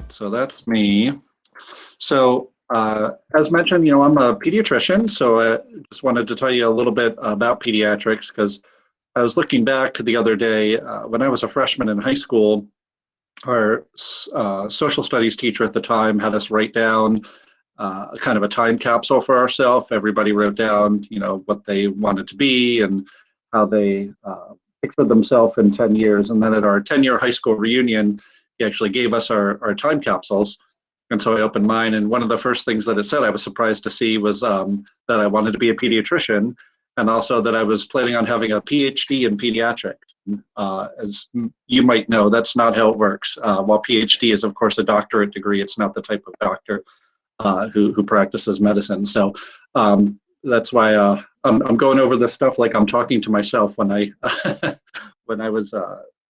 So that's me. So as mentioned, I'm a pediatrician, so I just wanted to tell you a little bit about pediatrics because I was looking back the other day when I was a freshman in high school. Our social studies teacher at the time had us write down kind of a time capsule for ourselves. Everybody wrote down, what they wanted to be and how they pictured themselves in 10 years. And then at our 10-year high school reunion, he actually gave us our time capsules. And so I opened mine, and one of the first things that it said I was surprised to see was that I wanted to be a pediatrician, and also that I was planning on having a PhD in pediatrics. As you might know, that's not how it works. While PhD is, of course, a doctorate degree, it's not the type of doctor who practices medicine. So that's why I'm going over this stuff like I'm talking to myself when I when I was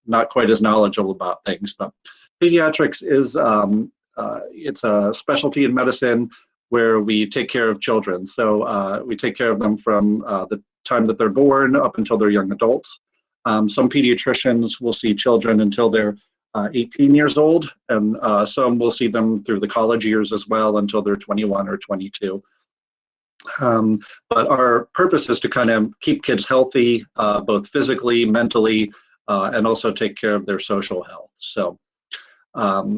not quite as knowledgeable about things. But pediatrics is it's a specialty in medicine where we take care of children. So we take care of them from the time that they're born up until they're young adults. Some pediatricians will see children until they're 18 years old, and some will see them through the college years as well until they're 21 or 22. But our purpose is to kind of keep kids healthy, both physically, mentally, and also take care of their social health. So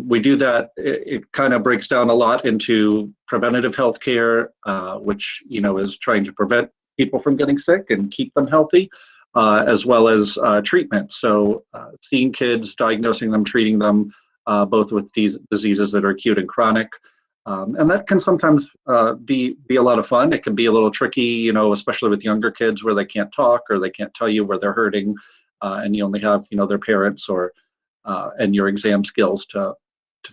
we do that. It kind of breaks down a lot into preventative health care, which is trying to prevent people from getting sick and keep them healthy, as well as treatment. So seeing kids, diagnosing them, treating them, both with these diseases that are acute and chronic. And that can sometimes be a lot of fun. It can be a little tricky, especially with younger kids where they can't talk or they can't tell you where they're hurting, and you only have their parents or and your exam skills to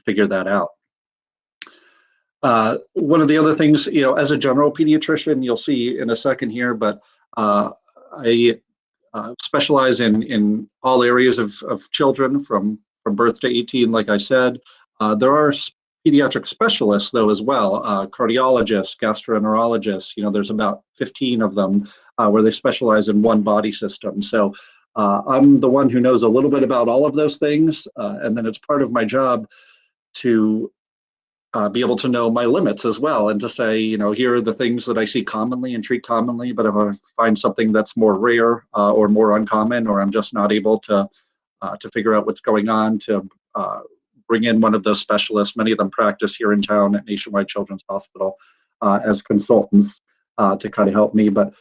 figure that out. One of the other things, as a general pediatrician, you'll see in a second here, but I specialize in all areas of children from birth to 18, like I said. There are pediatric specialists, though, as well, cardiologists, gastroenterologists. There's about 15 of them where they specialize in one body system. So I'm the one who knows a little bit about all of those things, and then it's part of my job to be able to know my limits as well, and to say, here are the things that I see commonly and treat commonly, but if I find something that's more rare or more uncommon, or I'm just not able to figure out what's going on, to bring in one of those specialists. Many of them practice here in town at Nationwide Children's Hospital as consultants to kind of help me. But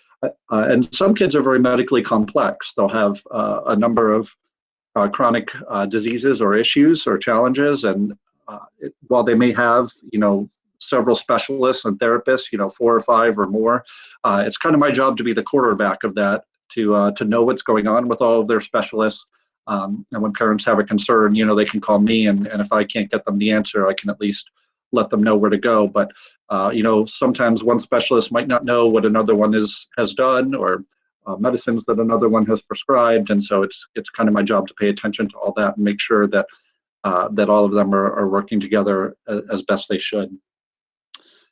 and some kids are very medically complex. They'll have a number of chronic diseases or issues or challenges, and while they may have several specialists and therapists, 4 or 5 or more, it's kind of my job to be the quarterback of that, to know what's going on with all of their specialists. And when parents have a concern, they can call me, and if I can't get them the answer, I can at least let them know where to go. But sometimes one specialist might not know what another one has done, or medicines that another one has prescribed, and so it's kind of my job to pay attention to all that and make sure that that all of them are working together as best they should.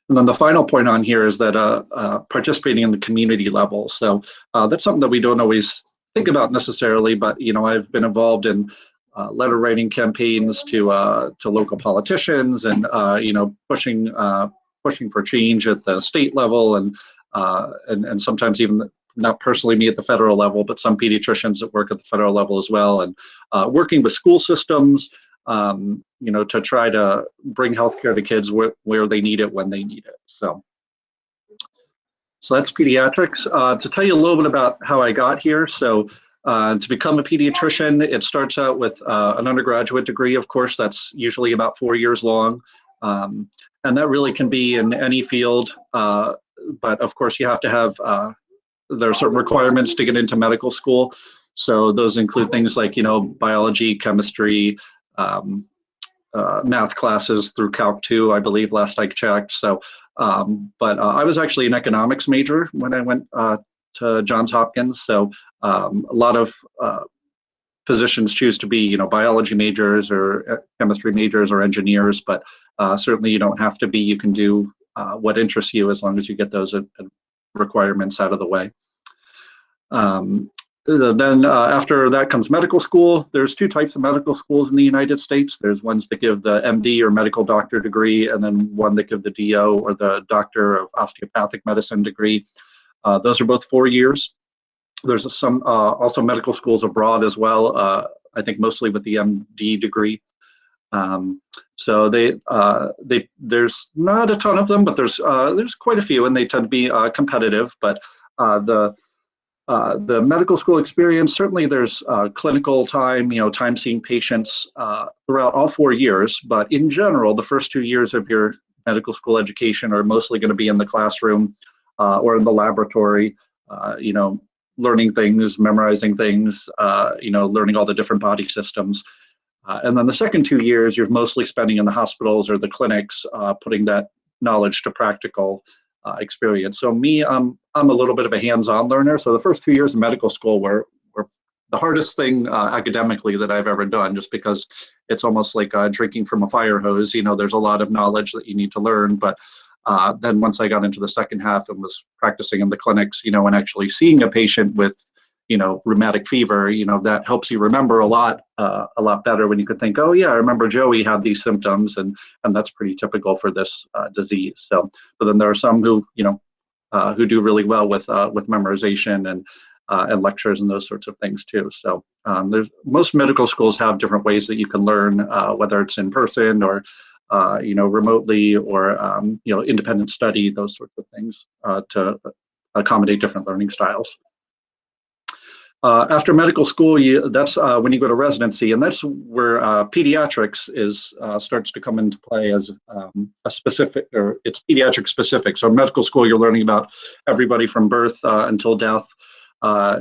And then the final point on here is that participating in the community level. So that's something that we don't always think about necessarily, but I've been involved in letter writing campaigns to local politicians, and pushing for change at the state level, and sometimes even not personally me at the federal level, but some pediatricians that work at the federal level as well, and working with school systems, to try to bring healthcare to kids where they need it, when they need it. So that's pediatrics. To tell you a little bit about how I got here. So to become a pediatrician, it starts out with an undergraduate degree. Of course, that's usually about 4 years long. And that really can be in any field. But of course, you have to have, there are certain requirements to get into medical school. So those include things like, biology, chemistry, math classes through Calc 2, I believe, last I checked. So, but I was actually an economics major when I went to Johns Hopkins. So a lot of physicians choose to be, biology majors or chemistry majors or engineers, but certainly you don't have to be. You can do what interests you as long as you get those requirements out of the way. Then after that comes medical school. There's two types of medical schools in the United States. There's ones that give the MD or medical doctor degree, and then one that give the DO or the doctor of osteopathic medicine degree. Those are both 4 years. There's some also medical schools abroad as well. I think mostly with the MD degree. So there's not a ton of them, but there's quite a few, and they tend to be competitive. But the medical school experience, certainly there's clinical time, time seeing patients throughout all 4 years. But in general, the first 2 years of your medical school education are mostly going to be in the classroom or in the laboratory, learning things, memorizing things, learning all the different body systems. And then the second 2 years, you're mostly spending in the hospitals or the clinics, putting that knowledge to practical experience. So me, I'm a little bit of a hands-on learner. So the first 2 years of medical school were the hardest thing academically that I've ever done, just because it's almost like drinking from a fire hose. There's a lot of knowledge that you need to learn. But then once I got into the second half and was practicing in the clinics, and actually seeing a patient with rheumatic fever, that helps you remember a lot better when you could think, oh yeah, I remember Joey had these symptoms, and that's pretty typical for this disease. So, but then there are some who do really well with memorization and lectures and those sorts of things too. So there's most medical schools have different ways that you can learn, whether it's in person or remotely or independent study, those sorts of things to accommodate different learning styles. After medical school, that's when you go to residency, and that's where pediatrics starts to come into play as a specific, or it's pediatric specific. So in medical school, you're learning about everybody from birth until death.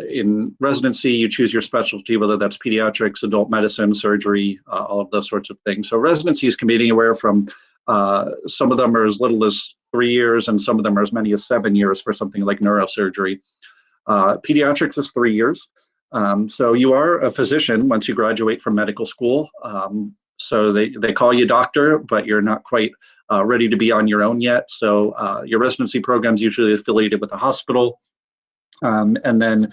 In residency, you choose your specialty, whether that's pediatrics, adult medicine, surgery, all of those sorts of things. So residencies can be anywhere from some of them are as little as 3 years, and some of them are as many as 7 years for something like neurosurgery. Pediatrics is 3 years. So you are a physician once you graduate from medical school. So they call you doctor, but you're not quite ready to be on your own yet. So your residency program is usually affiliated with a hospital. And then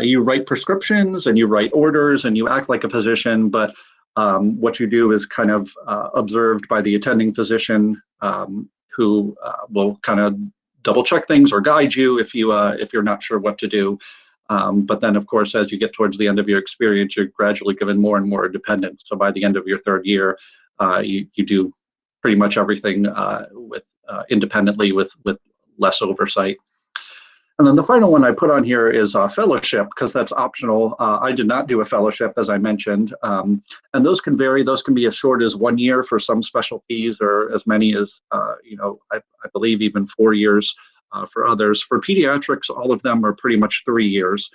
you write prescriptions and you write orders and you act like a physician, but what you do is kind of observed by the attending physician who will kind of double check things or guide you if you're not sure what to do. But then, of course, as you get towards the end of your experience, you're gradually given more and more independence. So by the end of your third year, you do pretty much everything independently with less oversight. And then the final one I put on here is fellowship, because that's optional. I did not do a fellowship, as I mentioned, and those can vary. Those can be as short as 1 year for some specialties, or as many as I believe even 4 years for others. For pediatrics, all of them are pretty much 3 years,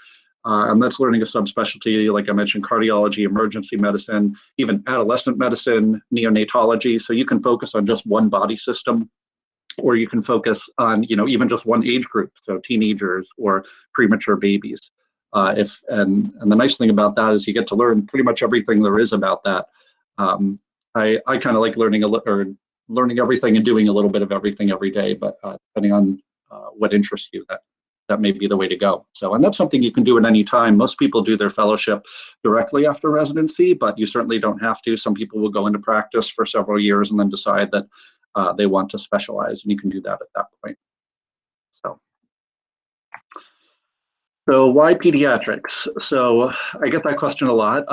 and that's learning a subspecialty, like I mentioned, cardiology, emergency medicine, even adolescent medicine, neonatology. So you can focus on just one body system, or you can focus on even just one age group, so teenagers or premature babies. And the nice thing about that is you get to learn pretty much everything there is about that. I kind of like learning everything and doing a little bit of everything every day, but depending on what interests you, that may be the way to go. So, and that's something you can do at any time. Most people do their fellowship directly after residency, but you certainly don't have to. Some people will go into practice for several years and then decide that they want to specialize, and you can do that at that point. So why pediatrics? So I get that question a lot.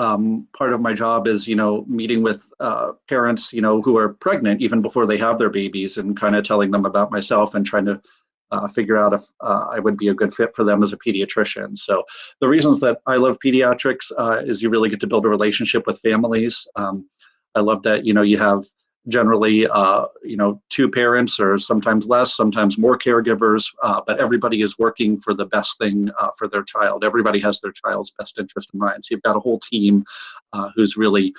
Part of my job is, meeting with parents, who are pregnant even before they have their babies, and kind of telling them about myself and trying to figure out if I would be a good fit for them as a pediatrician. So the reasons that I love pediatrics is you really get to build a relationship with families. I love that, you have generally, 2 parents, or sometimes less, sometimes more caregivers, but everybody is working for the best thing for their child. Everybody has their child's best interest in mind. So you've got a whole team who's really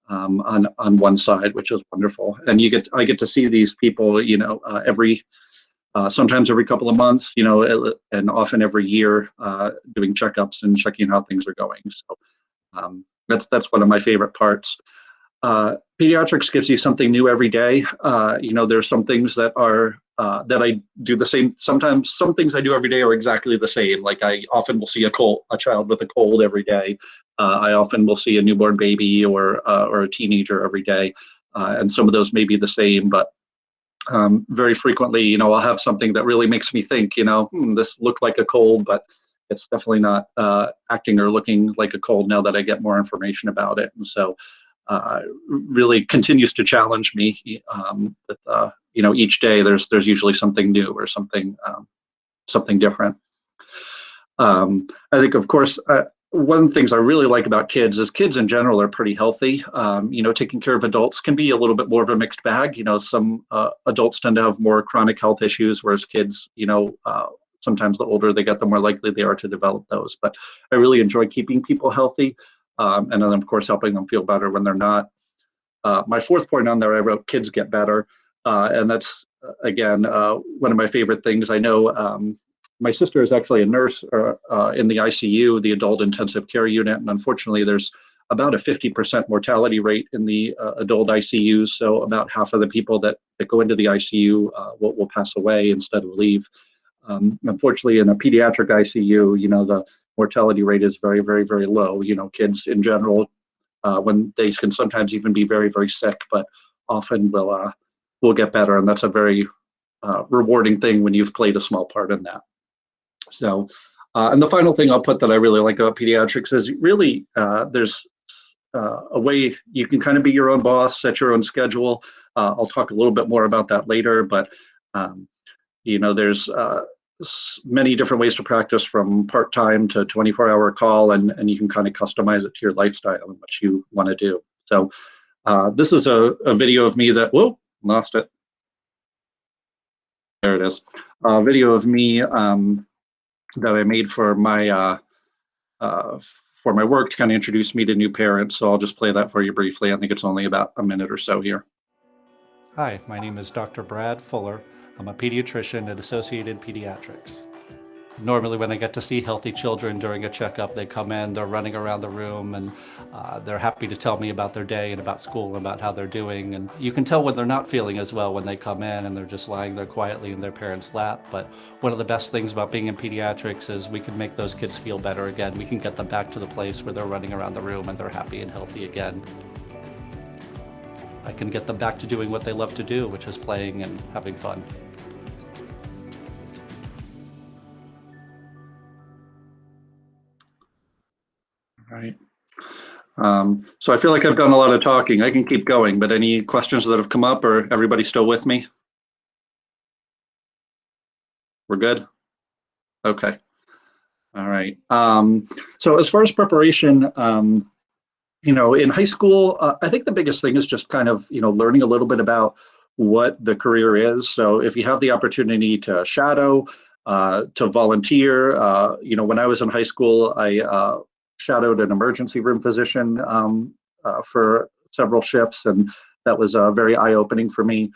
on one side, which is wonderful. And I get to see these people, sometimes every couple of months, and often every year, doing checkups and checking how things are going. So that's one of my favorite parts. Pediatrics gives you something new every day. There's some things that are that I do the same. Sometimes some things I do every day are exactly the same. Like I often will see a child with a cold every day. I often will see a newborn baby or a teenager every day, and some of those may be the same, but very frequently, I'll have something that really makes me think, this looked like a cold, but it's definitely not acting or looking like a cold now that I get more information about it. And so really continues to challenge me with, each day there's usually something new or something different. I think, of course, one of the things I really like about kids is kids in general are pretty healthy. Taking care of adults can be a little bit more of a mixed bag. Some adults tend to have more chronic health issues, whereas kids, sometimes the older they get, the more likely they are to develop those. But I really enjoy keeping people healthy, and then, of course, helping them feel better when they're not. My fourth point on there, I wrote kids get better. And that's, again, one of my favorite things. I know my sister is actually a nurse in the ICU, the adult intensive care unit. And unfortunately, there's about a 50% mortality rate in the adult ICUs. So about half of the people that go into the ICU will pass away instead of leave. Unfortunately, in a pediatric ICU, the mortality rate is very, very, very low. Kids in general, when they can sometimes even be very, very sick, but often will get better. And that's a very rewarding thing when you've played a small part in that. So, and the final thing I'll put that I really like about pediatrics is really there's a way you can kind of be your own boss, set your own schedule. I'll talk a little bit more about that later, but there's many different ways to practice, from part-time to 24-hour call, and you can kind of customize it to your lifestyle and what you want to do. So this is a video of me that, whoa, lost it. There it is. A video of me that I made for my work to kind of introduce me to new parents. So I'll just play that for you briefly. I think it's only about a minute or so here. Hi, my name is Dr. Brad Fuller. I'm a pediatrician at Associated Pediatrics. Normally when I get to see healthy children during a checkup, they come in, they're running around the room, and they're happy to tell me about their day and about school and about how they're doing. And you can tell when they're not feeling as well when they come in and they're just lying there quietly in their parents' lap. But one of the best things about being in pediatrics is we can make those kids feel better again. We can get them back to the place where they're running around the room and they're happy and healthy again. I can get them back to doing what they love to do, which is playing and having fun. Right. So I feel like I've done a lot of talking. I can keep going, but any questions that have come up, or everybody still with me? We're good? Okay. All right. So as far as preparation, in high school, I think the biggest thing is just kind of, learning a little bit about what the career is. So if you have the opportunity to shadow, to volunteer, when I was in high school, I shadowed an emergency room physician for several shifts, and that was very eye-opening for me.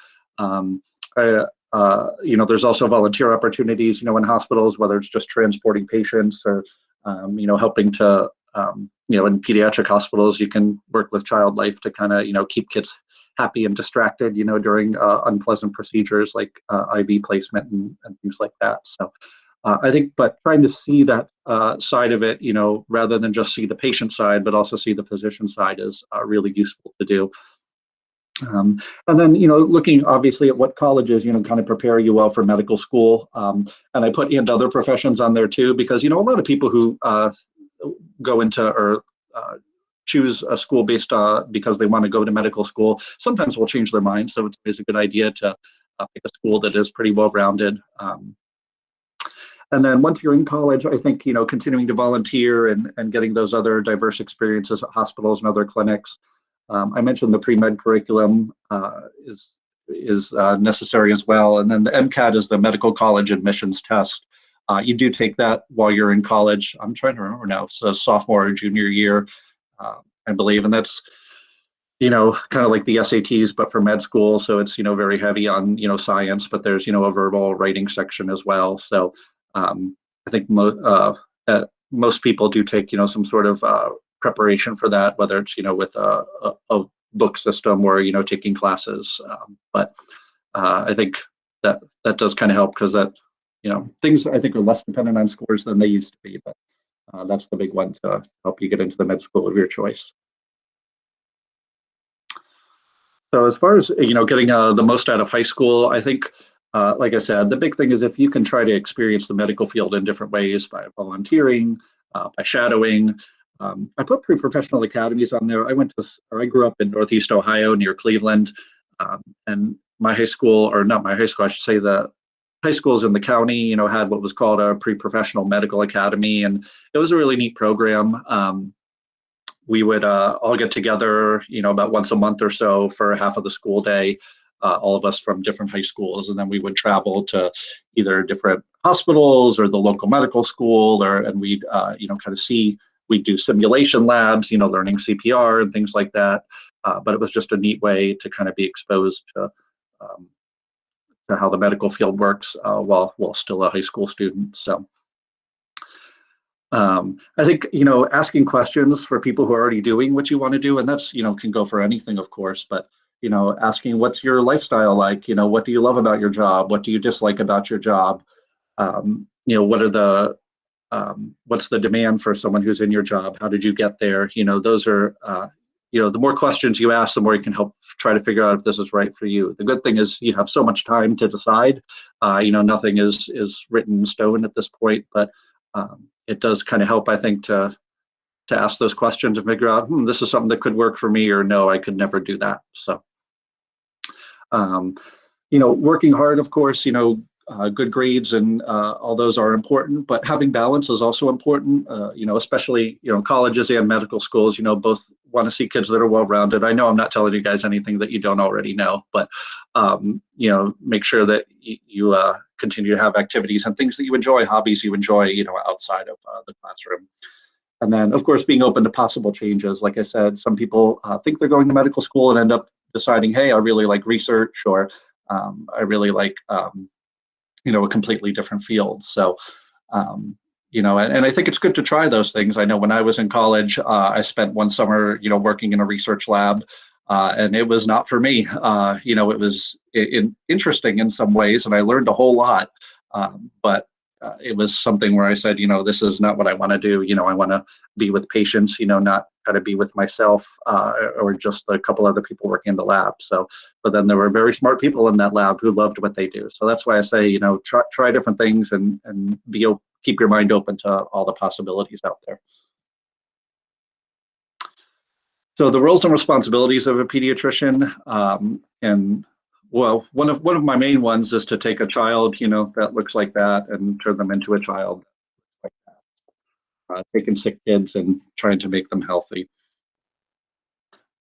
There's also volunteer opportunities, in hospitals, whether it's just transporting patients or, helping to, in pediatric hospitals, you can work with child life to kind of, keep kids happy and distracted, during unpleasant procedures like IV placement and things like that. So I think, but trying to see that side of it, rather than just see the patient side, but also see the physician side is really useful to do. And then, looking obviously at what colleges, kind of prepare you well for medical school. And I put and other professions on there too, because, a lot of people who go into or choose a school based because they want to go to medical school, sometimes will change their mind. So it's always a good idea to pick a school that is pretty well-rounded. And then once you're in college, I think, continuing to volunteer and getting those other diverse experiences at hospitals and other clinics. I mentioned the pre-med curriculum is necessary as well. And then the MCAT is the medical college admissions test. You do take that while you're in college. I'm trying to remember now, so sophomore or junior year, I believe. And that's, kind of like the SATs, but for med school. So it's, very heavy on, science, but there's, a verbal writing section as well. So I think most people do take, some sort of preparation for that, whether it's, with a book system or, taking classes. But I think that does kind of help, because that, things I think are less dependent on scores than they used to be, but that's the big one to help you get into the med school of your choice. So as far as, getting the most out of high school, I think, like I said, the big thing is if you can try to experience the medical field in different ways, by volunteering, by shadowing. I put pre-professional academies on there. I grew up in Northeast Ohio near Cleveland, and my high school, or not my high school, I should say, the high schools in the county, had what was called a pre-professional medical academy, and it was a really neat program. We would all get together, about once a month or so for half of the school day, all of us from different high schools, and then we would travel to either different hospitals or the local medical school, and we'd, kind of see. We'd do simulation labs, learning CPR and things like that. But it was just a neat way to kind of be exposed to how the medical field works while still a high school student. So. I think, asking questions for people who are already doing what you want to do, and that's, can go for anything, of course, but, asking what's your lifestyle like, what do you love about your job? What do you dislike about your job? What are the, what's the demand for someone who's in your job? How did you get there? Those are, the more questions you ask, the more you can help try to figure out if this is right for you. The good thing is you have so much time to decide. Nothing is written in stone at this point, but it does kind of help, I think, to ask those questions and figure out, this is something that could work for me, or no, I could never do that. So, working hard, of course, good grades and all those are important, but having balance is also important, especially, colleges and medical schools, both want to see kids that are well-rounded. I know I'm not telling you guys anything that you don't already know, but, make sure that you continue to have activities and things that you enjoy, hobbies you enjoy, outside of the classroom. And then, of course, being open to possible changes. Like I said, some people think they're going to medical school and end up deciding, hey, I really like research, or I really like, a completely different field. So, and I think it's good to try those things. I know when I was in college, I spent one summer, working in a research lab, and it was not for me. It was interesting in some ways, and I learned a whole lot. But it was something where I said, this is not what I want to do. I want to be with patients, not kind of be with myself or just a couple other people working in the lab. So, but then there were very smart people in that lab who loved what they do. So that's why I say, try different things and keep your mind open to all the possibilities out there. So the roles and responsibilities of a pediatrician, and well, one of my main ones is to take a child, that looks like that and turn them into a child like that. Taking sick kids and trying to make them healthy.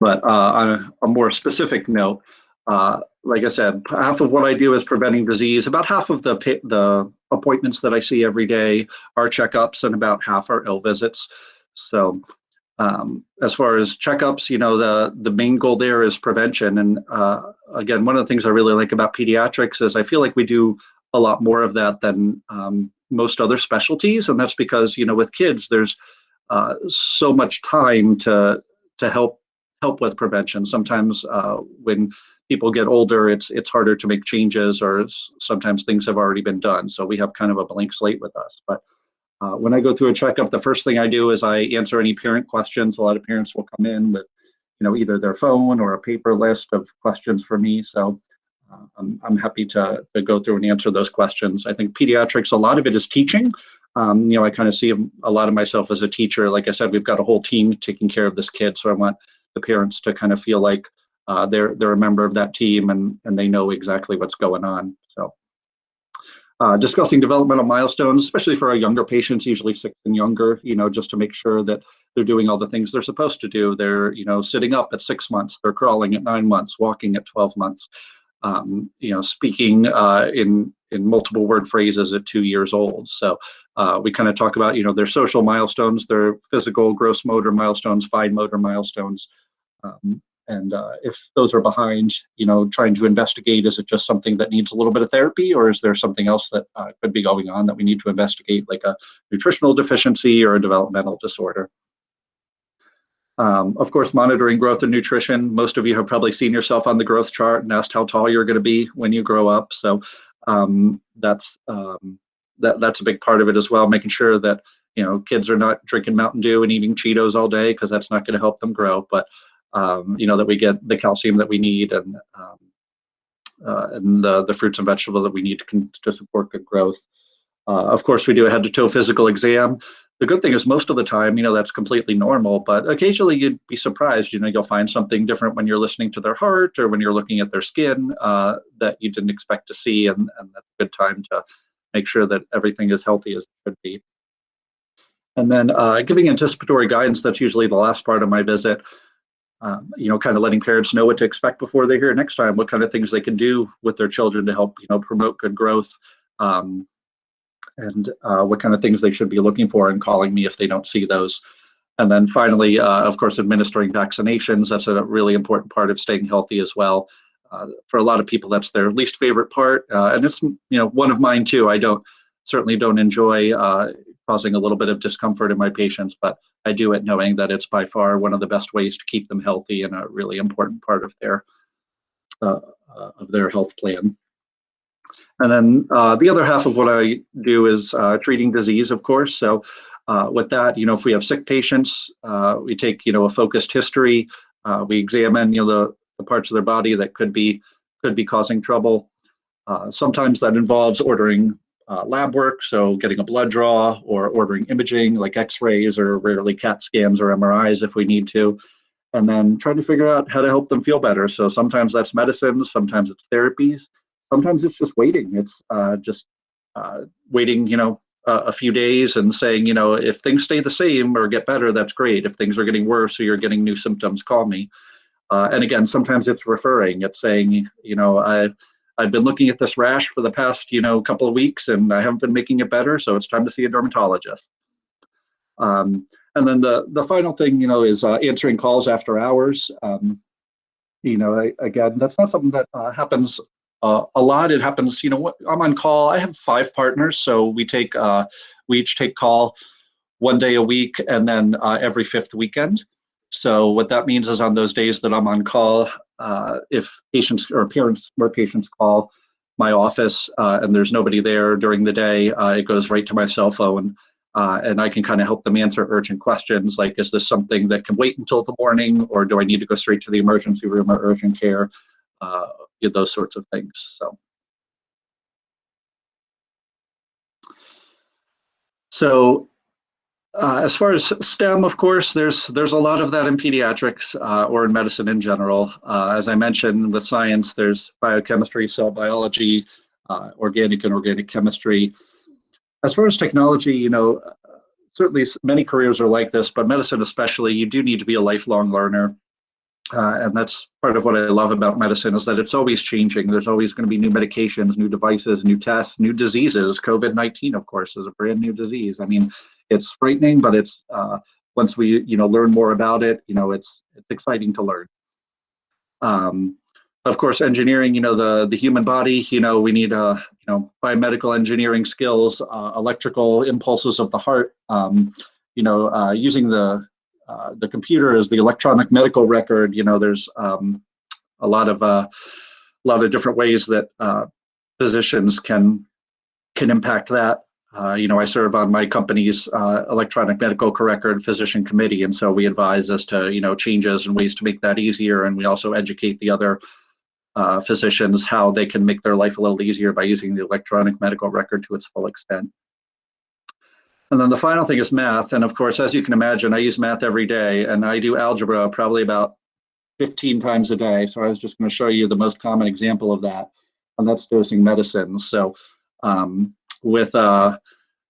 But on a more specific note, like I said, half of what I do is preventing disease. About half of the appointments that I see every day are checkups, and about half are ill visits. So as far as checkups, the main goal there is prevention. And again, one of the things I really like about pediatrics is I feel like we do a lot more of that than most other specialties. And that's because, with kids, there's so much time to help with prevention. Sometimes when people get older, it's harder to make changes, or sometimes things have already been done. So we have kind of a blank slate with us. But when I go through a checkup, the first thing I do is I answer any parent questions. A lot of parents will come in with, either their phone or a paper list of questions for me. So I'm happy to go through and answer those questions. I think pediatrics, a lot of it is teaching. I kind of see a lot of myself as a teacher. Like I said, we've got a whole team taking care of this kid. So I want the parents to kind of feel like they're a member of that team, and they know exactly what's going on. So. Discussing developmental milestones, especially for our younger patients, usually 6 and younger, just to make sure that they're doing all the things they're supposed to do. They're, sitting up at 6 months, they're crawling at 9 months, walking at 12 months, speaking in multiple word phrases at 2 years old. So we kind of talk about, their social milestones, their physical, gross motor milestones, fine motor milestones. And if those are behind, trying to investigate, is it just something that needs a little bit of therapy, or is there something else that could be going on that we need to investigate, like a nutritional deficiency or a developmental disorder? Of course, monitoring growth and nutrition. Most of you have probably seen yourself on the growth chart and asked how tall you're going to be when you grow up. So That's a big part of it as well, making sure that kids are not drinking Mountain Dew and eating Cheetos all day, because that's not going to help them grow. But that we get the calcium that we need, and the fruits and vegetables that we need to support good growth. Of course, we do a head-to-toe physical exam. The good thing is most of the time, that's completely normal, but occasionally you'd be surprised. You'll find something different when you're listening to their heart or when you're looking at their skin that you didn't expect to see, and that's a good time to make sure that everything is healthy as it should be. And then giving anticipatory guidance, that's usually the last part of my visit. Kind of letting parents know what to expect before they're here next time, what kind of things they can do with their children to help, promote good growth, and what kind of things they should be looking for and calling me if they don't see those. And then finally, of course, administering vaccinations. That's a really important part of staying healthy as well. For a lot of people, that's their least favorite part, and it's one of mine too. I certainly don't enjoy causing a little bit of discomfort in my patients, but I do it knowing that it's by far one of the best ways to keep them healthy and a really important part of their health plan. And then the other half of what I do is treating disease, of course. So with that, if we have sick patients, we take a focused history. We examine the parts of their body that could be causing trouble. Sometimes that involves ordering lab work, so getting a blood draw, or ordering imaging like X-rays, or rarely CAT scans or MRIs if we need to, and then trying to figure out how to help them feel better. So sometimes that's medicines, sometimes it's therapies, sometimes it's just waiting. It's just waiting, a few days and saying, if things stay the same or get better, that's great. If things are getting worse or you're getting new symptoms, call me. And again, sometimes it's referring. It's saying, I've been looking at this rash for the past, couple of weeks, and I haven't been making it better, so it's time to see a dermatologist. And then the final thing, is answering calls after hours. Again, that's not something that happens a lot. It happens, I'm on call. I have 5 partners, so we each take call one day a week, and then every 5th weekend. So what that means is on those days that I'm on call, if patients or parents or patients call my office and there's nobody there during the day, it goes right to my cell phone, and I can kind of help them answer urgent questions like, is this something that can wait until the morning, or do I need to go straight to the emergency room or urgent care? Those sorts of things. So as far as STEM, of course, there's a lot of that in pediatrics or in medicine in general. As I mentioned, with science, there's biochemistry, cell biology, organic and organic chemistry. As far as technology, certainly many careers are like this, but medicine especially, you do need to be a lifelong learner. And that's part of what I love about medicine, is that it's always changing. There's always going to be new medications, new devices, new tests, new diseases. COVID-19, of course, is a brand new disease. I mean, it's frightening, but it's once we learn more about it, it's exciting to learn. Of course, engineering, the human body, we need biomedical engineering skills, electrical impulses of the heart, using the computer as the electronic medical record. There's a lot of different ways that physicians can impact that. I serve on my company's electronic medical record physician committee, and so we advise as to changes and ways to make that easier, and we also educate the other physicians how they can make their life a little easier by using the electronic medical record to its full extent. And then the final thing is math. And of course, as you can imagine, I use math every day, and I do algebra probably about 15 times a day. So I was just going to show you the most common example of that, and that's dosing medicines. So in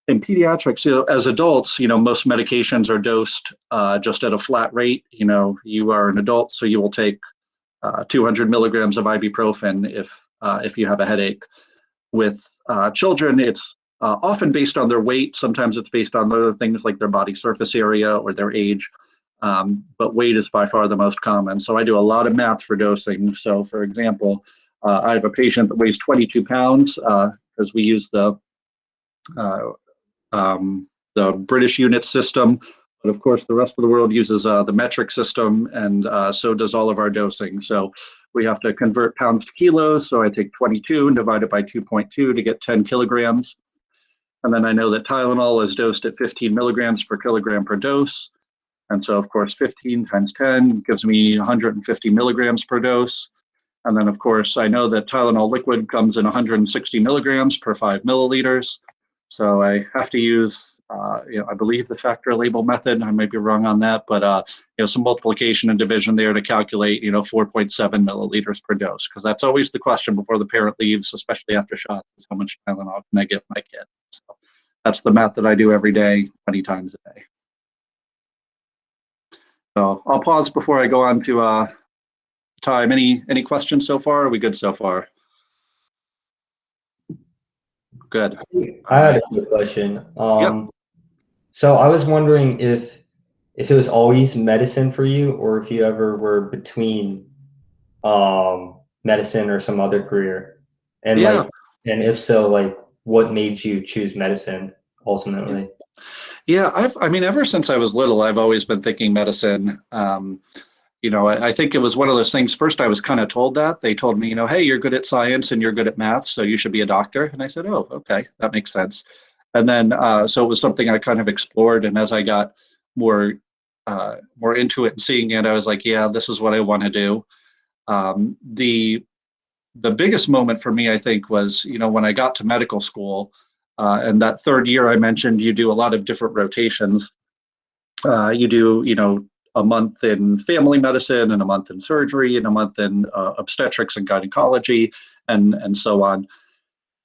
pediatrics, as adults, most medications are dosed just at a flat rate. You are an adult, so you will take 200 milligrams of ibuprofen if you have a headache. With children, it's often based on their weight. Sometimes it's based on other things like their body surface area or their age, but weight is by far the most common. So I do a lot of math for dosing. So for example, I have a patient that weighs 22 pounds because we use the British unit system, but of course the rest of the world uses the metric system, and so does all of our dosing. So we have to convert pounds to kilos. So I take 22 and divide it by 2.2 to get 10 kilograms. And then I know that Tylenol is dosed at 15 milligrams per kilogram per dose. And so, of course, 15 times 10 gives me 150 milligrams per dose. And then, of course, I know that Tylenol liquid comes in 160 milligrams per 5 milliliters. So I have to use, I believe the factor label method. I might be wrong on that, but some multiplication and division there to calculate, 4.7 milliliters per dose, because that's always the question before the parent leaves, especially after shots, is how much Tylenol can I give my kid? So that's the math that I do every day, 20 times a day. So I'll pause before I go on to time. Any questions so far? Are we good so far? Good. I had a quick question. Yep. So I was wondering if it was always medicine for you, or if you ever were between medicine or some other career, and Yeah. and if so, what made you choose medicine ultimately? Yeah, ever since I was little, I've always been thinking medicine. I think it was one of those things. First, I was kind of told that. They told me, hey, you're good at science and you're good at math, so you should be a doctor. And I said, oh, okay, that makes sense. And then, so it was something I kind of explored. And as I got more into it and seeing it, I was like, yeah, this is what I want to do. The biggest moment for me, I think, was, when I got to medical school, and that third year I mentioned, you do a lot of different rotations. You do, a month in family medicine and a month in surgery and a month in obstetrics and gynecology and so on.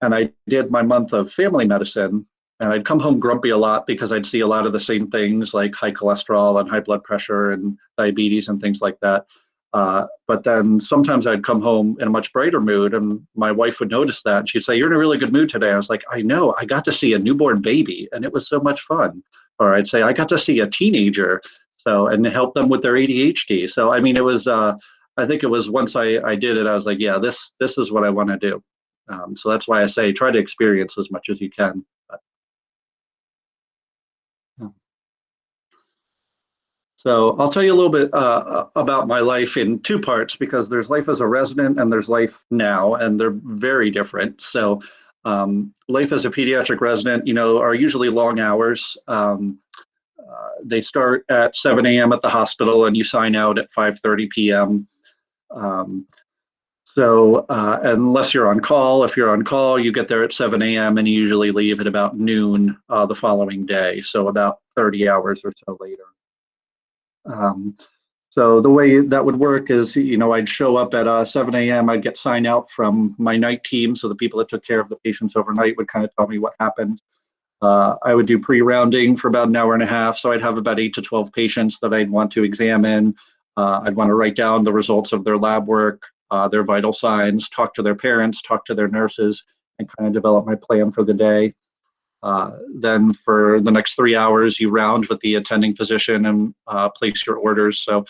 And I did my month of family medicine, and I'd come home grumpy a lot because I'd see a lot of the same things like high cholesterol and high blood pressure and diabetes and things like that. But then sometimes I'd come home in a much brighter mood, and my wife would notice that, and she'd say, "You're in a really good mood today." I was like, "I know, I got to see a newborn baby and it was so much fun." Or I'd say, "I got to see a teenager and help them with their ADHD." So it was I think it was once I did it, I was like, yeah, this is what I want to do. So that's why I say try to experience as much as you can. But, yeah. So I'll tell you a little bit about my life in two parts, because there's life as a resident and there's life now, and they're very different. So life as a pediatric resident, are usually long hours. They start at 7 a.m. at the hospital and you sign out at 5:30 p.m. Unless you're on call, if you're on call, you get there at 7 a.m. and you usually leave at about noon the following day. So about 30 hours or so later. So the way that would work is, I'd show up at 7 a.m. I'd get signed out from my night team. So the people that took care of the patients overnight would kind of tell me what happened. I would do pre-rounding for about an hour and a half. So I'd have about 8 to 12 patients that I'd want to examine. I'd want to write down the results of their lab work, their vital signs, talk to their parents, talk to their nurses, and kind of develop my plan for the day. Then for the next 3 hours, you round with the attending physician and place your orders. So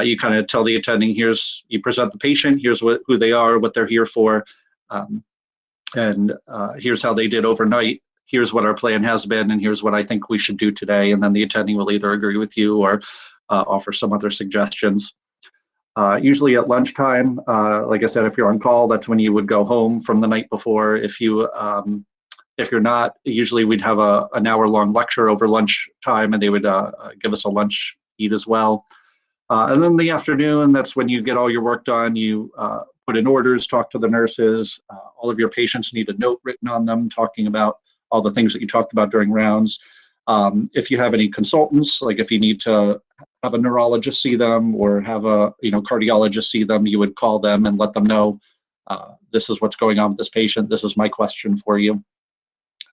you kind of tell the attending, you present the patient, here's who they are, what they're here for, and here's how they did overnight. Here's what our plan has been, and here's what I think we should do today. And then the attending will either agree with you or offer some other suggestions. Usually at lunchtime, like I said, if you're on call, that's when you would go home from the night before. If you're not, usually we'd have an hour-long lecture over lunchtime, and they would give us a lunch eat as well. And then the afternoon, that's when you get all your work done. You put in orders, talk to the nurses. All of your patients need a note written on them talking about all the things that you talked about during rounds. If you have any consultants, like if you need to have a neurologist see them or have a cardiologist see them, you would call them and let them know, this is what's going on with this patient. This is my question for you.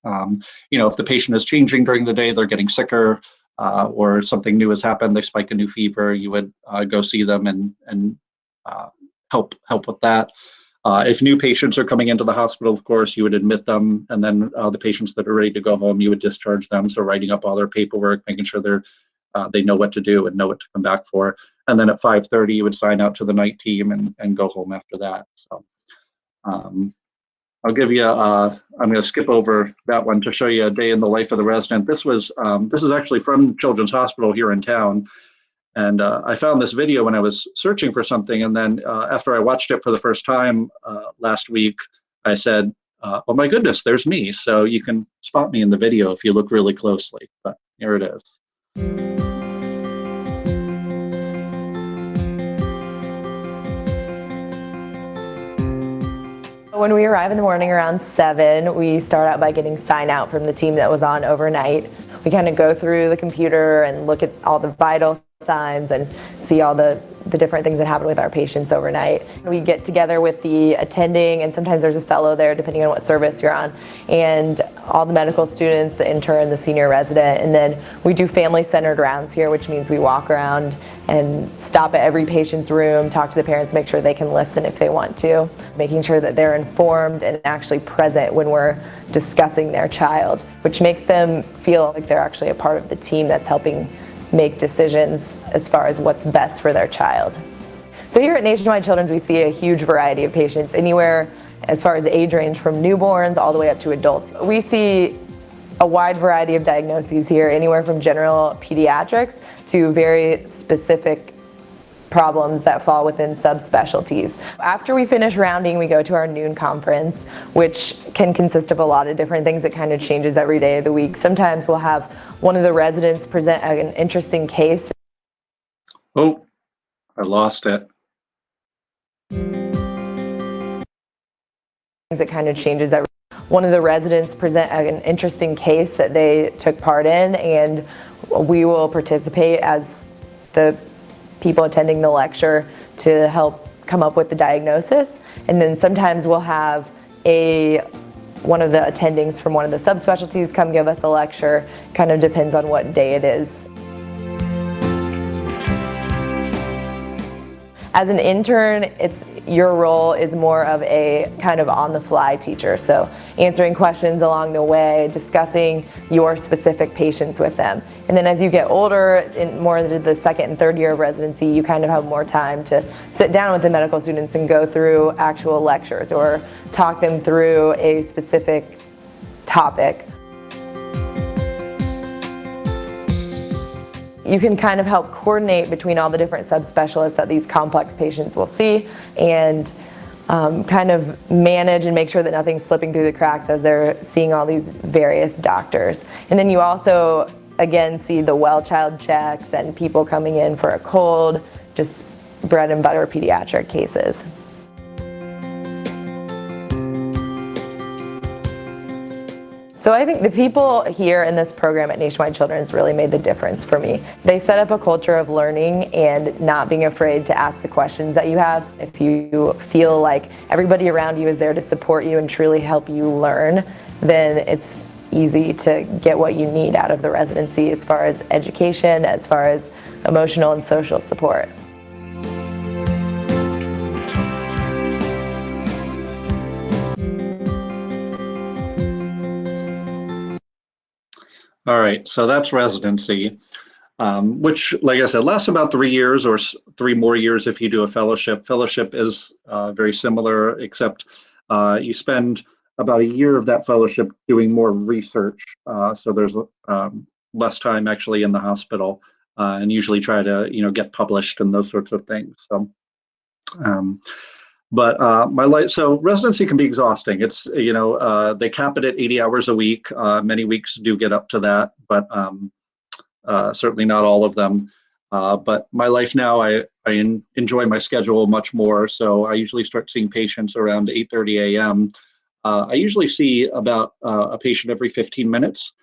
If the patient is changing during the day, they're getting sicker, or something new has happened, they spike a new fever, you would go see them and help with that. If new patients are coming into the hospital, of course, you would admit them, and then the patients that are ready to go home, you would discharge them. So writing up all their paperwork, making sure they know what to do and know what to come back for. And then at 5:30, you would sign out to the night team and go home after that. So I'll give you, I'm going to skip over that one to show you a day in the life of the resident. This is actually from Children's Hospital here in town. And I found this video when I was searching for something, and then after I watched it for the first time last week, I said, oh my goodness, there's me. So you can spot me in the video if you look really closely, but here it is. When we arrive in the morning around 7, we start out by getting sign out from the team that was on overnight. We kind of go through the computer and look at all the vital signs and see all the different things that happen with our patients overnight. We get together with the attending, and sometimes there's a fellow there depending on what service you're on, and all the medical students, the intern, the senior resident, and then we do family-centered rounds here, which means we walk around and stop at every patient's room, talk to the parents, make sure they can listen if they want to, making sure that they're informed and actually present when we're discussing their child, which makes them feel like they're actually a part of the team that's helping make decisions as far as what's best for their child. So here at Nationwide Children's, we see a huge variety of patients, anywhere as far as age range from newborns all the way up to adults. We see a wide variety of diagnoses here, anywhere from general pediatrics to very specific problems that fall within subspecialties. After we finish rounding, we go to our noon conference, which can consist of a lot of different things. It kind of changes every day of the week. Sometimes we'll have one of the residents present an interesting case. Oh, I lost it. It kind of changes every one of the residents present an interesting case that they took part in, and we will participate as the people attending the lecture to help come up with the diagnosis. And then sometimes we'll have one of the attendings from one of the subspecialties come give us a lecture. Kind of depends on what day it is. As an intern, your role is more of a kind of on-the-fly teacher, so answering questions along the way, discussing your specific patients with them. And then as you get older, in more into the second and third year of residency, you kind of have more time to sit down with the medical students and go through actual lectures or talk them through a specific topic. You can kind of help coordinate between all the different subspecialists that these complex patients will see, and kind of manage and make sure that nothing's slipping through the cracks as they're seeing all these various doctors. And then you also, again, see the well child checks and people coming in for a cold, just bread and butter pediatric cases. So I think the people here in this program at Nationwide Children's really made the difference for me. They set up a culture of learning and not being afraid to ask the questions that you have. If you feel like everybody around you is there to support you and truly help you learn, then it's easy to get what you need out of the residency as far as education, as far as emotional and social support. All right, so that's residency, which, like I said, lasts about 3 years or 3 more years if you do a fellowship. Fellowship is very similar, except you spend about a year of that fellowship doing more research. So there's less time actually in the hospital, and usually try to get published and those sorts of things. So. So residency can be exhausting. It's, they cap it at 80 hours a week. Many weeks do get up to that, but certainly not all of them. But my life now, I enjoy my schedule much more. So I usually start seeing patients around 8:30 a.m. I usually see about a patient every 15 minutes.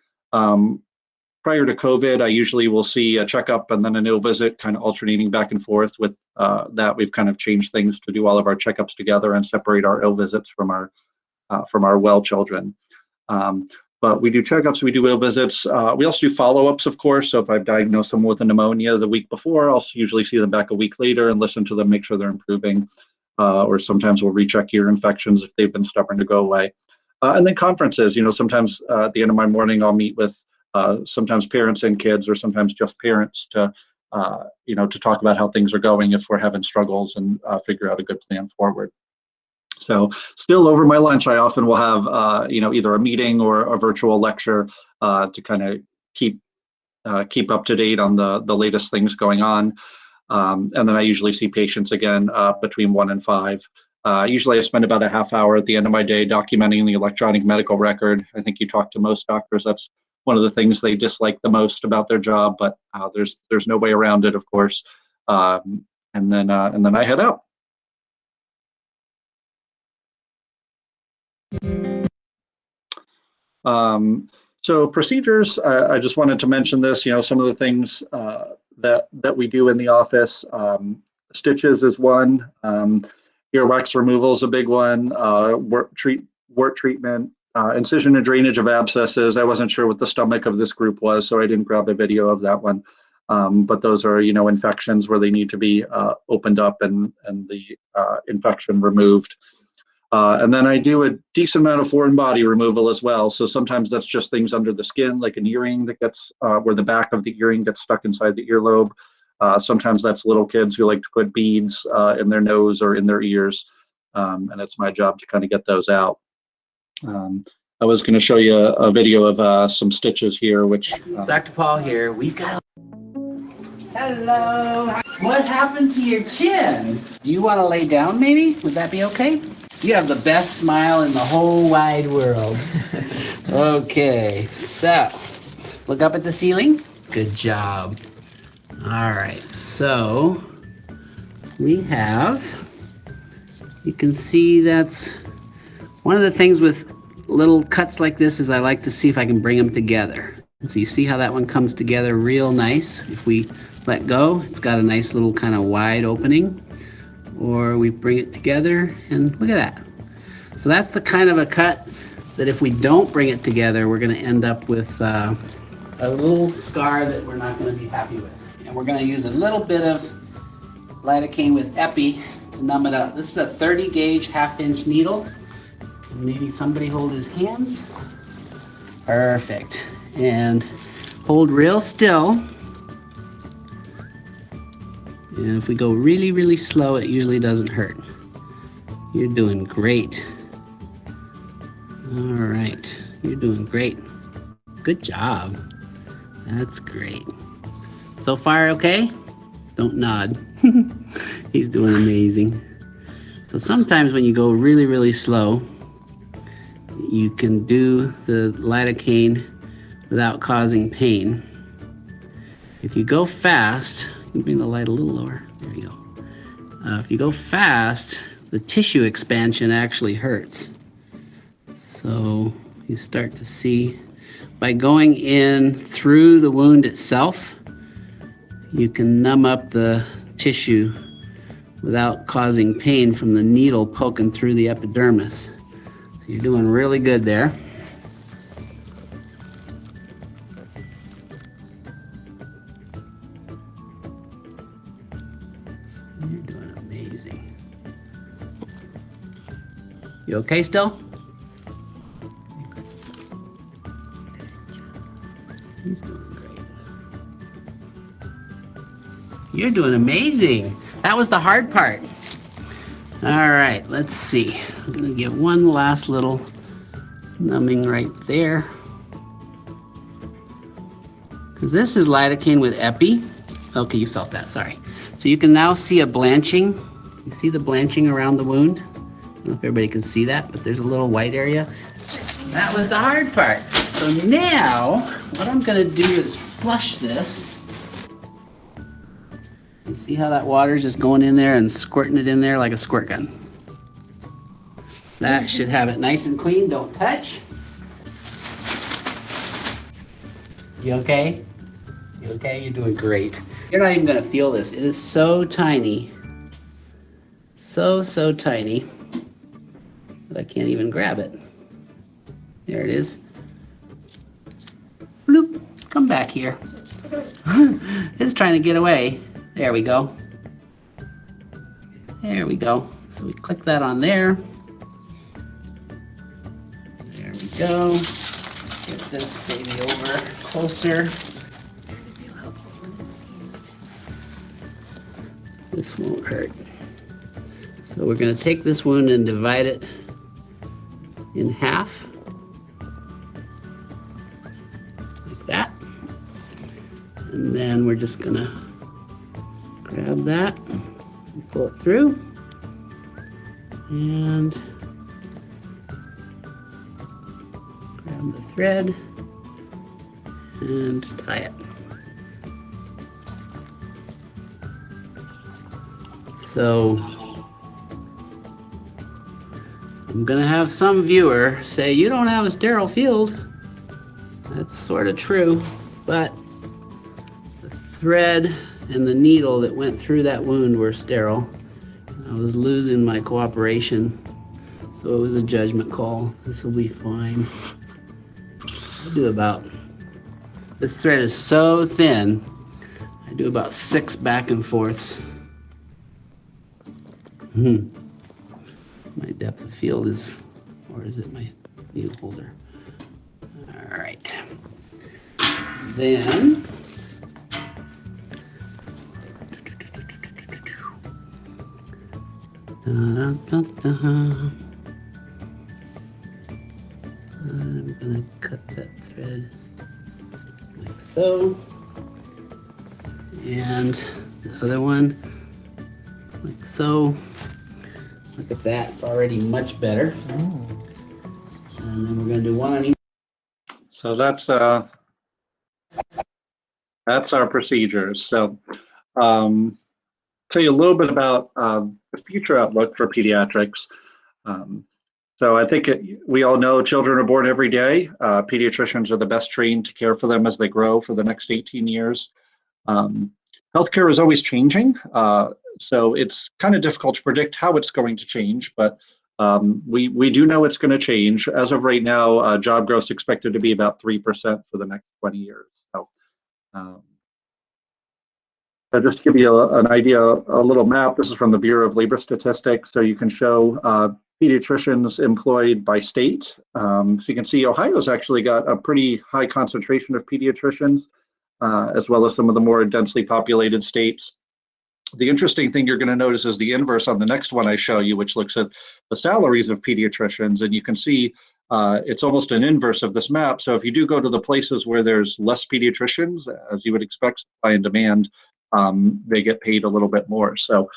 Prior to COVID, I usually will see a checkup and then an ill visit, kind of alternating back and forth. With that, we've kind of changed things to do all of our checkups together and separate our ill visits from our well children. But we do checkups, we do ill visits. We also do follow-ups, of course. So if I've diagnosed someone with a pneumonia the week before, I'll usually see them back a week later and listen to them, make sure they're improving. Or sometimes we'll recheck ear infections if they've been stubborn to go away. And then conferences, sometimes at the end of my morning, I'll meet with sometimes parents and kids, or sometimes just parents to talk about how things are going if we're having struggles, and figure out a good plan forward. So still over my lunch, I often will have either a meeting or a virtual lecture to kind of keep keep up to date on the latest things going on. And then I usually see patients again between 1 and 5. Usually I spend about a half hour at the end of my day documenting the electronic medical record. I think you talk to most doctors, that's one of the things they dislike the most about their job, but there's no way around it, of course. And then I head out. So procedures, I just wanted to mention this, some of the things that we do in the office. Stitches is one. Earwax removal is a big one. Wart treatment, incision and drainage of abscesses. I wasn't sure what the stomach of this group was, so I didn't grab a video of that one. But those are, infections where they need to be opened up and the infection removed. And then I do a decent amount of foreign body removal as well. So sometimes that's just things under the skin, like an earring that gets where the back of the earring gets stuck inside the earlobe. Sometimes that's little kids who like to put beads in their nose or in their ears. And it's my job to kind of get those out. I was going to show you a video of some stitches here, which... Dr. Paul here. We've got... Hello. What happened to your chin? Do you want to lay down maybe? Would that be okay? You have the best smile in the whole wide world. Okay, so look up at the ceiling. Good job. All right, so we have, you can see that's one of the things with little cuts like this is I like to see if I can bring them together. And so you see how that one comes together real nice. If we let go, it's got a nice little kind of wide opening. Or we bring it together and look at that. So that's the kind of a cut that if we don't bring it together, we're going to end up with a little scar that we're not going to be happy with. And we're going to use a little bit of lidocaine with epi to numb it up. This is a 30 gauge half-inch needle. Maybe somebody hold his hands. Perfect. And hold real still. And if we go really, really slow, it usually doesn't hurt. You're doing great. All right, you're doing great. Good job. That's great. So far, okay? Don't nod. He's doing amazing. So sometimes when you go really, really slow, you can do the lidocaine without causing pain. If you go fast, you can bring the light a little lower. There you go. If you go fast, the tissue expansion actually hurts. So you start to see, by going in through the wound itself, you can numb up the tissue without causing pain from the needle poking through the epidermis. So you're doing really good there. You're doing amazing. You okay still? He's doing great. You're doing amazing. That was the hard part. All right, let's see. I'm gonna get one last little numbing right there. Because this is lidocaine with epi. Okay, you felt that, sorry. So you can now see a blanching. You see the blanching around the wound? I don't know if everybody can see that, but there's a little white area. That was the hard part. So now, what I'm gonna do is flush this. You see how that water's just going in there and squirting it in there like a squirt gun. That should have it nice and clean, don't touch. You okay? You okay? You're doing great. You're not even gonna feel this. It is so tiny. So tiny that I can't even grab it. There it is. Bloop, come back here. It's trying to get away. There we go. There we go. So we click that on there. There we go. Get this baby over closer. This won't hurt. So we're going to take this wound and divide it in half. Like that. then we're just gonna grab that and pull it through. And grab the thread and tie it. So I'm gonna have some viewer say, you don't have a sterile field. That's sort of true, but the thread and the needle that went through that wound were sterile. I was losing my cooperation, so it was a judgment call. This will be fine. I do about, this thread is so thin, I do about 6 back and forths. My depth of field is, or is it my needle holder? All right. Then, I'm gonna cut that thread like so, and the other one like so. Look at that, it's already much better. And then we're gonna do one on each. So that's our procedures. So tell you a little bit about the future outlook for pediatrics. So I think we all know children are born every day. Pediatricians are the best trained to care for them as they grow for the next 18 years. Healthcare is always changing, so it's kind of difficult to predict how it's going to change, but we do know it's going to change. As of right now, job growth is expected to be about 3% for the next 20 years. So just to give you an idea, a little map, this is from the Bureau of Labor Statistics, so you can show pediatricians employed by state. So you can see Ohio's actually got a pretty high concentration of pediatricians, as well as some of the more densely populated states. The interesting thing you're going to notice is the inverse on the next one I show you, which looks at the salaries of pediatricians, and you can see it's almost an inverse of this map. So if you do go to the places where there's less pediatricians, as you would expect, supply and demand, they get paid a little bit more. So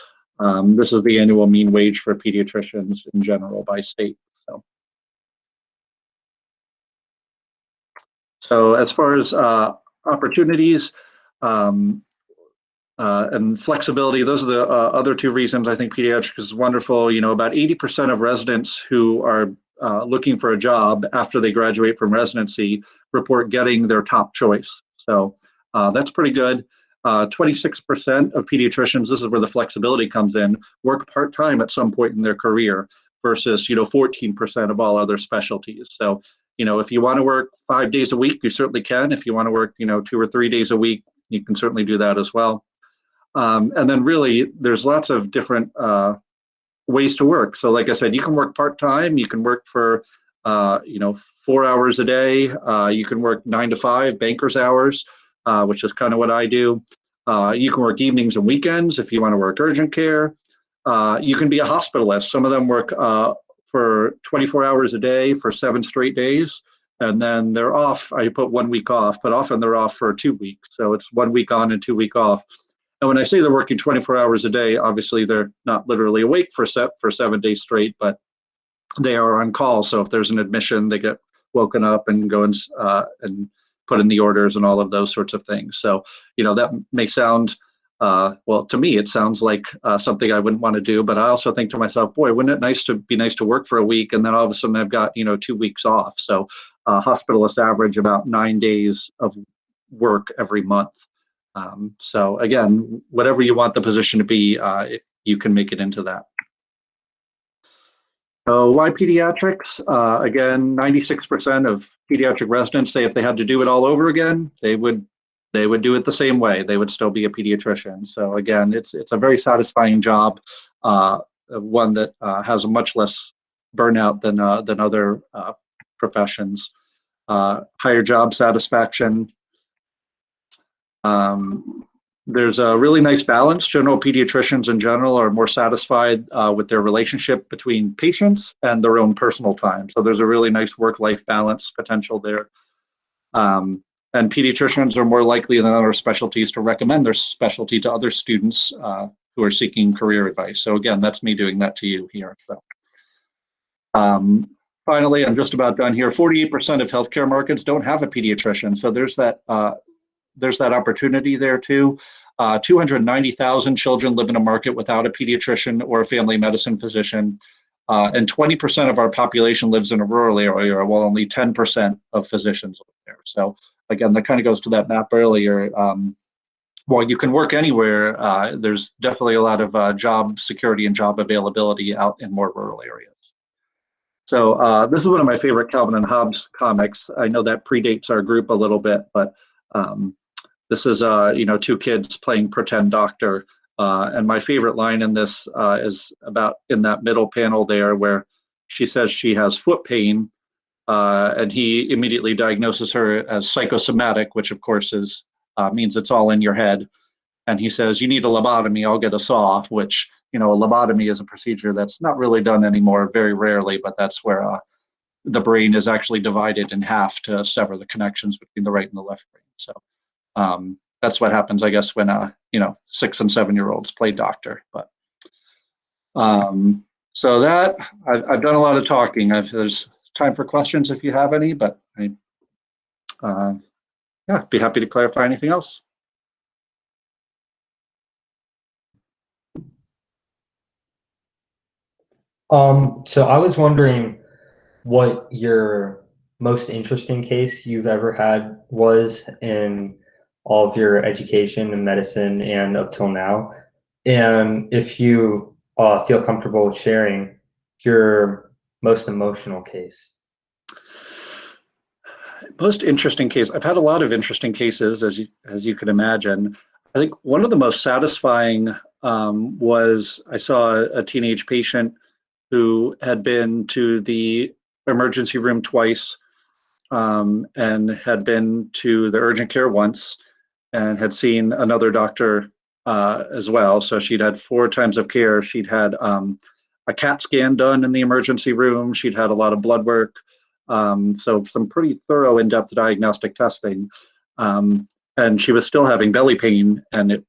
this is the annual mean wage for pediatricians in general by state. So as far as opportunities and flexibility, those are the other two reasons I think pediatrics is wonderful. You know, about 80% of residents who are looking for a job after they graduate from residency report getting their top choice. So that's pretty good. 26% of pediatricians, this is where the flexibility comes in, work part-time at some point in their career versus, 14% of all other specialties. So, if you want to work 5 days a week, you certainly can. If you want to work, 2 or 3 days a week, you can certainly do that as well. And then really, there's lots of different ways to work. So like I said, you can work part-time, you can work for, 4 hours a day, you can work 9 to 5, banker's hours, which is kind of what I do. You can work evenings and weekends if you want to work urgent care. You can be a hospitalist. Some of them work for 24 hours a day for 7 straight days, and then they're off. I put 1 week off, but often they're off for 2 weeks. So it's 1 week on and 2 weeks off. And when I say they're working 24 hours a day, obviously they're not literally awake for 7 days straight, but they are on call. So if there's an admission, they get woken up and go and put in the orders and all of those sorts of things. So, that may sound, well, to me, it sounds like something I wouldn't want to do, but I also think to myself, boy, wouldn't it be nice to work for a week and then all of a sudden I've got, 2 weeks off. So hospitalists average about 9 days of work every month. So again, whatever you want the position to be, you can make it into that. So why pediatrics? Again, 96% of pediatric residents say if they had to do it all over again, they would do it the same way. They would still be a pediatrician. So again, it's a very satisfying job, one that has a much less burnout than other professions. Higher job satisfaction. There's a really nice balance. General pediatricians in general are more satisfied with their relationship between patients and their own personal time. So there's a really nice work-life balance potential there. And pediatricians are more likely than other specialties to recommend their specialty to other students who are seeking career advice. So again, that's me doing that to you here. So finally, I'm just about done here. 48% of healthcare markets don't have a pediatrician. So there's that opportunity there too. 290,000 children live in a market without a pediatrician or a family medicine physician. And 20% of our population lives in a rural area, while only 10% of physicians live there. So again, that kind of goes to that map earlier. While you can work anywhere, there's definitely a lot of job security and job availability out in more rural areas. So this is one of my favorite Calvin and Hobbes comics. I know that predates our group a little bit, but this is two kids playing pretend doctor. And my favorite line in this is about in that middle panel there, where she says she has foot pain, and he immediately diagnoses her as psychosomatic, which of course is means it's all in your head. And he says, "You need a lobotomy, I'll get a saw," which, a lobotomy is a procedure that's not really done anymore, very rarely, but that's where the brain is actually divided in half to sever the connections between the right and the left brain. So that's what happens, I guess, when 6 and 7-year-olds play doctor. But so that I've done a lot of talking. There's time for questions if you have any, but yeah, be happy to clarify anything else. So I was wondering what your most interesting case you've ever had was in all of your education in medicine and up till now. And if you feel comfortable with sharing your most emotional case. Most interesting case. I've had a lot of interesting cases, as you can imagine. I think one of the most satisfying was I saw a teenage patient who had been to the emergency room twice and had been to the urgent care once and had seen another doctor as well. So she'd had 4 times of care. She'd had a CAT scan done in the emergency room. She'd had a lot of blood work. So some pretty thorough in-depth diagnostic testing. And she was still having belly pain, and it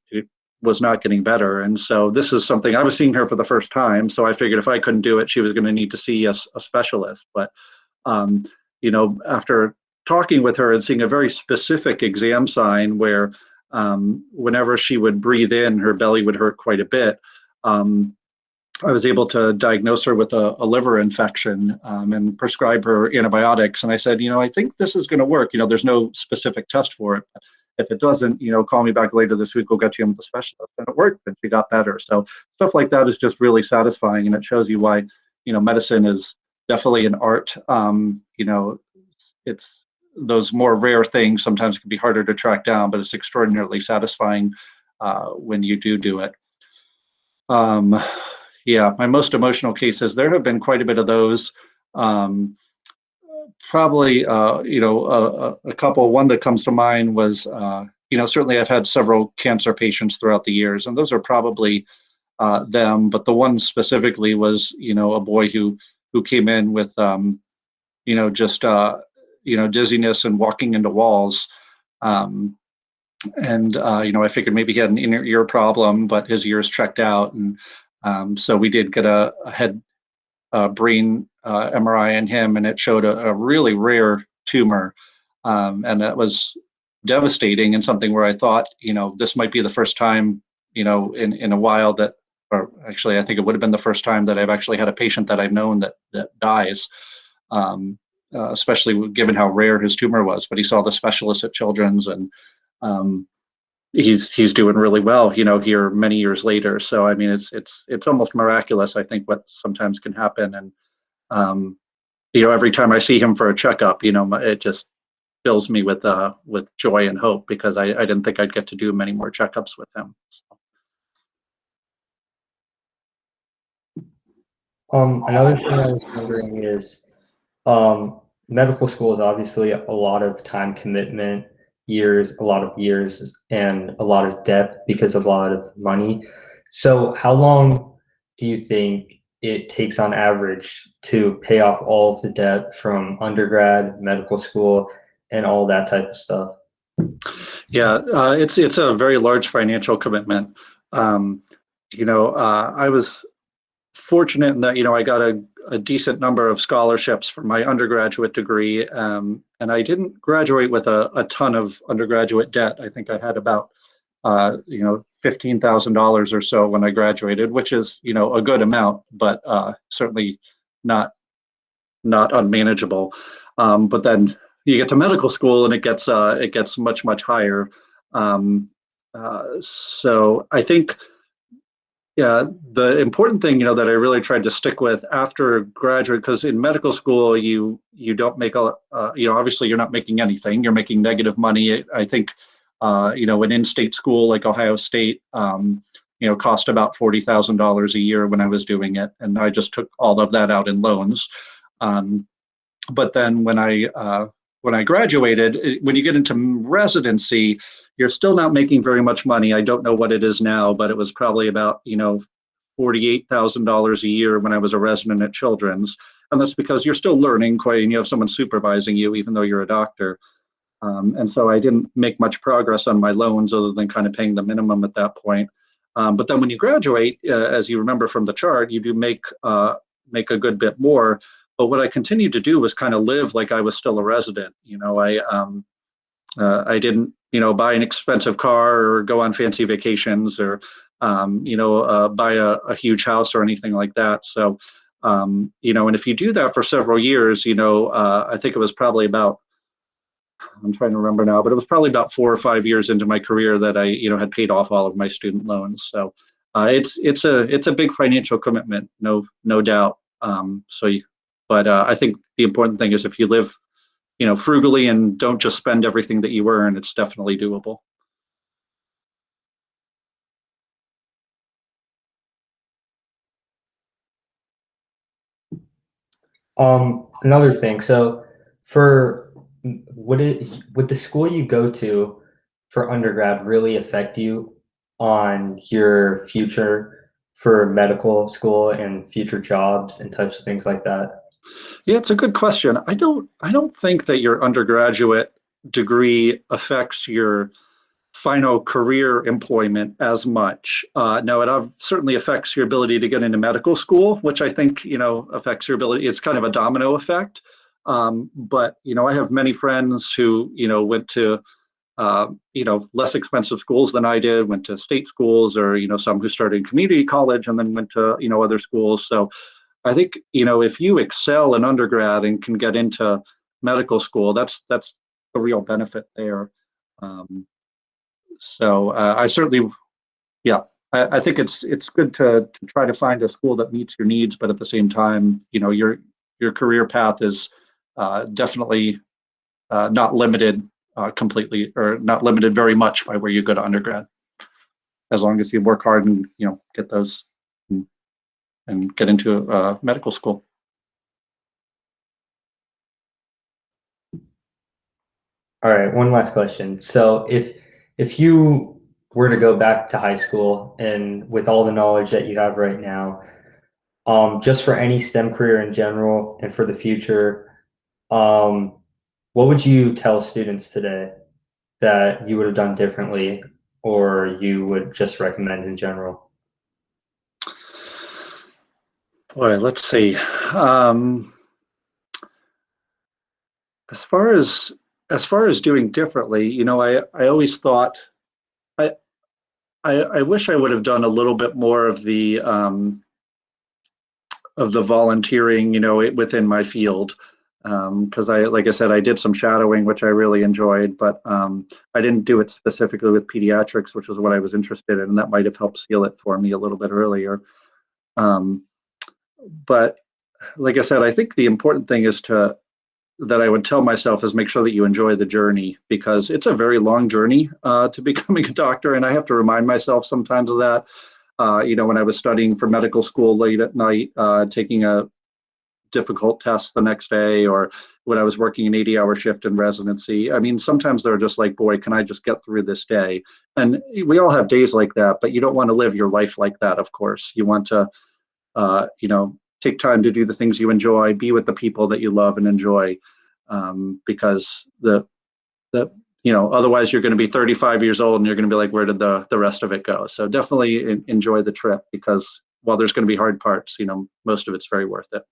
was not getting better. And so this is something, I was seeing her for the first time, so I figured if I couldn't do it, she was going to need to see a specialist. But after talking with her and seeing a very specific exam sign where whenever she would breathe in, her belly would hurt quite a bit, I was able to diagnose her with a liver infection and prescribe her antibiotics. And I said, I think this is going to work. There's no specific test for it. If it doesn't, call me back later this week. We'll get you in with the specialist. And it worked, and she got better. So stuff like that is just really satisfying, and it shows you why, medicine is definitely an art. It's those more rare things sometimes can be harder to track down, but it's extraordinarily satisfying when you do it. Yeah, my most emotional cases, there have been quite a bit of those. Probably, a couple. One that comes to mind was, certainly I've had several cancer patients throughout the years, and those are probably them. But the one specifically was, a boy who came in with, dizziness and walking into walls. I figured maybe he had an inner ear problem, but his ears checked out, and so we did get a head brain MRI in him, and it showed a really rare tumor, and that was devastating, and something where I thought, this might be the first time, in a while that, or actually, I think it would have been the first time that I've actually had a patient that I've known that dies, especially given how rare his tumor was. But he saw the specialist at Children's, and he's doing really well, here many years later. So I mean, it's almost miraculous, I think, what sometimes can happen. And every time I see him for a checkup, it just fills me with joy and hope, because I didn't think I'd get to do many more checkups with him. Another thing I was wondering is, medical school is obviously a lot of time commitment, a lot of years, and a lot of debt because of a lot of money. So how long do you think it takes on average to pay off all of the debt from undergrad, medical school, and all that type of stuff? Yeah, it's a very large financial commitment. I was fortunate in that I got a decent number of scholarships for my undergraduate degree, and I didn't graduate with a ton of undergraduate debt. I think I had about $15,000 or so when I graduated, which is a good amount, but certainly not unmanageable. But then you get to medical school and it gets much higher. So I think, yeah, the important thing that I really tried to stick with after graduate, because in medical school you don't make obviously you're not making anything, you're making negative money. I think an in-state school like Ohio State cost about $40,000 a year when I was doing it, and I just took all of that out in loans. But then when I graduated, when you get into residency, you're still not making very much money. I don't know what it is now, but it was probably about $48,000 a year when I was a resident at Children's, and that's because you're still learning quite, and you have someone supervising you, even though you're a doctor. And so I didn't make much progress on my loans other than kind of paying the minimum at that point. But then when you graduate, as you remember from the chart, you do make a good bit more. But what I continued to do was kind of live like I was still a resident. I didn't buy an expensive car or go on fancy vacations or buy a huge house or anything like that. So and if you do that for several years, I think it was probably about, I'm trying to remember now, but it was probably about 4 or 5 years into my career that I had paid off all of my student loans. So it's a big financial commitment, no doubt. But I think the important thing is if you live, frugally and don't just spend everything that you earn, it's definitely doable. Another thing. So, would the school you go to for undergrad really affect you on your future for medical school and future jobs and types of things like that? Yeah, it's a good question. I don't think that your undergraduate degree affects your final career employment as much. No, it certainly affects your ability to get into medical school, which I think affects your ability. It's kind of a domino effect. But I have many friends who went to less expensive schools than I did, went to state schools, or some who started in community college and then went to other schools. So I think if you excel in undergrad and can get into medical school, that's the real benefit there. So I certainly, yeah, I think it's good to try to find a school that meets your needs, but at the same time, your career path is definitely not limited completely, or not limited very much by where you go to undergrad, as long as you work hard and get those and get into medical school. All right, one last question. So, if you were to go back to high school and with all the knowledge that you have right now, just for any STEM career in general and for the future, what would you tell students today that you would have done differently or you would just recommend in general? Boy, let's see. As far as doing differently, I always thought I wish I would have done a little bit more of the volunteering, within my field. Because like I said, I did some shadowing, which I really enjoyed, but I didn't do it specifically with pediatrics, which is what I was interested in, and that might have helped seal it for me a little bit earlier. But like I said, I think the important thing is that I would tell myself is make sure that you enjoy the journey, because it's a very long journey to becoming a doctor, and I have to remind myself sometimes of that. When I was studying for medical school late at night, taking a difficult test the next day, or when I was working an 80-hour shift in residency. I mean, sometimes they're just like, boy, can I just get through this day? And we all have days like that, but you don't want to live your life like that, of course. You want to, take time to do the things you enjoy, be with the people that you love and enjoy, because the otherwise you're going to be 35 years old and you're going to be like, where did the rest of it go? So definitely enjoy the trip, because while there's going to be hard parts, most of it's very worth it.